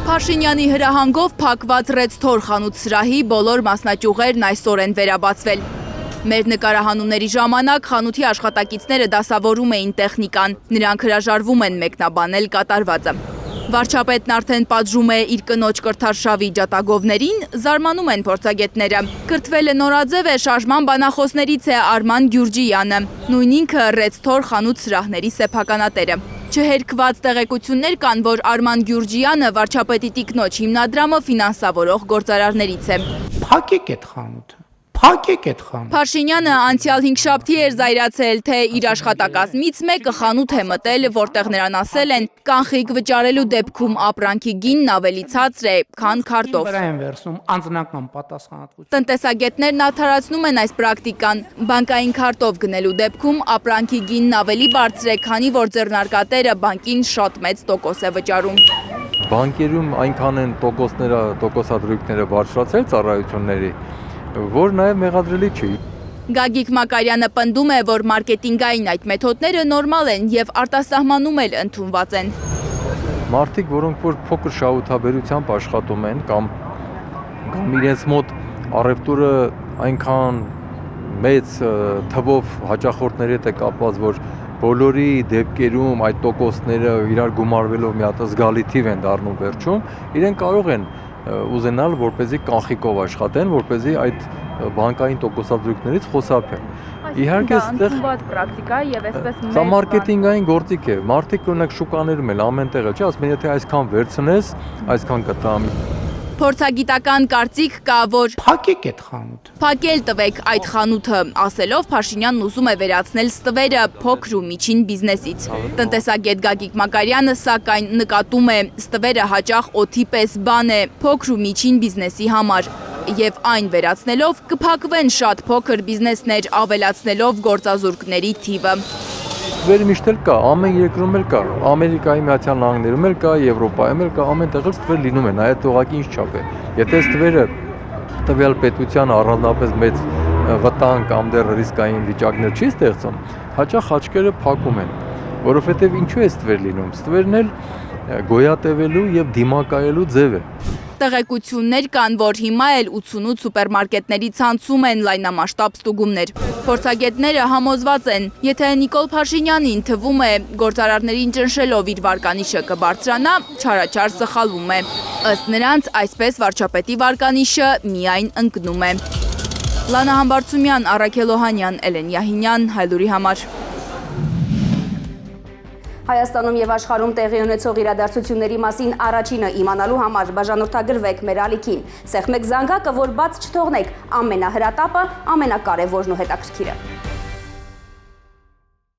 Փաշինյանի հրահանգով փակված Red-Store խանութ սրահի բոլոր մասնաճյուղերն այսօր են վերաբացվել։ Մեր նկարահանումների ժամանակ խանութի աշխատակիցները դասավորում էին տեխնիկան, նրանք հրաժարվում են մեկնաբանել կատարվածը։ Վարչապետն արդեն պատժում է իր կնոջ կրթարշավի ջատագովներին, զարմանում են փորձագետները։ Կրթվել է նորաձև է շարժման բանախոսներից է Արման Գյուրջյանը, նույն ինքը Red-Store խանութ սրահների սեփականատերը։ Չհերքված տեղեկություններ կան, որ Արման Գյուրջյանը վարչապետի տիկնոջ հիմնադրամը ֆինանսավորող գործարարներից է։ Փակեք այդ խանութը։ Փակեք այդ խանութը։ Փաշինյանը անցյալ 5 շաբթի էր զայրացել, թե իր աշխատակազմից մեկը խանութ է մտել, որտեղ նրան ասել են, կանխիկ վճարելու դեպքում ապրանքի գինն ավելի ցածր է, քան քարտով։ Անձնական պատասխանատվություն։ Տնտեսագետներն արդարացնում են այս պրակտիկան։ Բանկային քարտով գնելու դեպքում ապրանքի գինն ավելի բարձր է, քանի որ ձեռնարկատերը բանկին շատ մեծ տոկոս է վճարում։ Բանկերում այնքան են տոկոսադրույքները բարձրացել ծառայությունների, որ նաև մեղադրելի չի։ Գագիկ Մակարյանը պնդում է, որ մարքեթինգային այդ մեթոդները նորմալ են և արտասահմանում էլ ընդունված են։ Մարդիկ, որոնք որ փոքր շահութաբերությամբ աշխատում են կամ իրենց մոտ առևտուրը այնքան մեծ թվով հաճախորդների հետ է կապված, որ բոլորի դեպքերում այդ տոկոսները իրար գումարվելով մի հատ զգալի թիվ են դառնում վերջում, իրենք կարող են ուզենալ, որպեսզի կանխիկով աշխատեն, որպեսզի այդ բանկային տոկոսադրույքներից խուսափեն։ Իհարկե, այստեղ պրակտիկա եւ այսպես սա մարքեթինգային գործիք է։ Մարդիկ օրինակ շուկաներում էլ ամենտեղ էլ, չէ՞, ասում են, եթե այսքան վերցնես, այսքան կտամ։ Փորձագիտական կարծիք կա, որ Փակեք այդ խանութը։ փակել տվեք այդ խանութը, ասելով Փաշինյանն ուզում է վերացնել ստվերը փոքր ու միջին բիզնեսից։ Տնտեսագետ Գագիկ Մակարյանը սակայն նկատում է, ստվերը հաճախ օդի պես բան է փոքր ու միջին բիզնեսի համար, եւ այն վերացնելով կփակվեն շատ փոքր բիզնեսներ, ավելացնելով գործազուրկների թիվը։ Ստվերը միշտ էլ կա, ամեն երկրում էլ կա, Ամերիկայի Միացյալ Նահանգներում էլ կա, Եվրոպայում էլ կա, ամենտեղ էլ ստվեր լինում են, այդ ուղղակի ինչ չափ է։ Եթե ստվերը տվյալ պետության առանձնապես մեծ վտանգ կամ դեռ ռիսկային վիճակներ չի ստեղծում, հաճախ աչքերը փակում են, որովհետև ինչու է ստվեր լինում։ Ստվերն էլ գոյատևելու եւ դիմակայելու ձև է։ Տեղեկություններ կան, որ հիմա էլ 88 սուպերմարկետների ցանցում են լայնամասշտաբ ստուգումներ։ Փորձագետները համոզված են, եթե Նիկոլ Փաշինյանին թվում է գործարարներին ճնշելով իր վարկանիշը կբարձրանա, չարաչար սխալվում է։ Ըստ նրանց, այսպես վարչապետի վարկանիշը միայն ընկնում է։ Լանա Համբարձումյան, Առաքել Օհանյան, Էլեն Յահինյան, Հայլուրի համար։ Հայաստանում եւ աշխարհում տեղի ունեցող իրադարձությունների մասին առաջինը իմանալու համար բաժանորդագրվեք մեր ալիքին։ Սեղմեք զանգակը, որ բաց չթողնեք ամենահրատապը, ամենակարևորն ու հետաքրքիրը։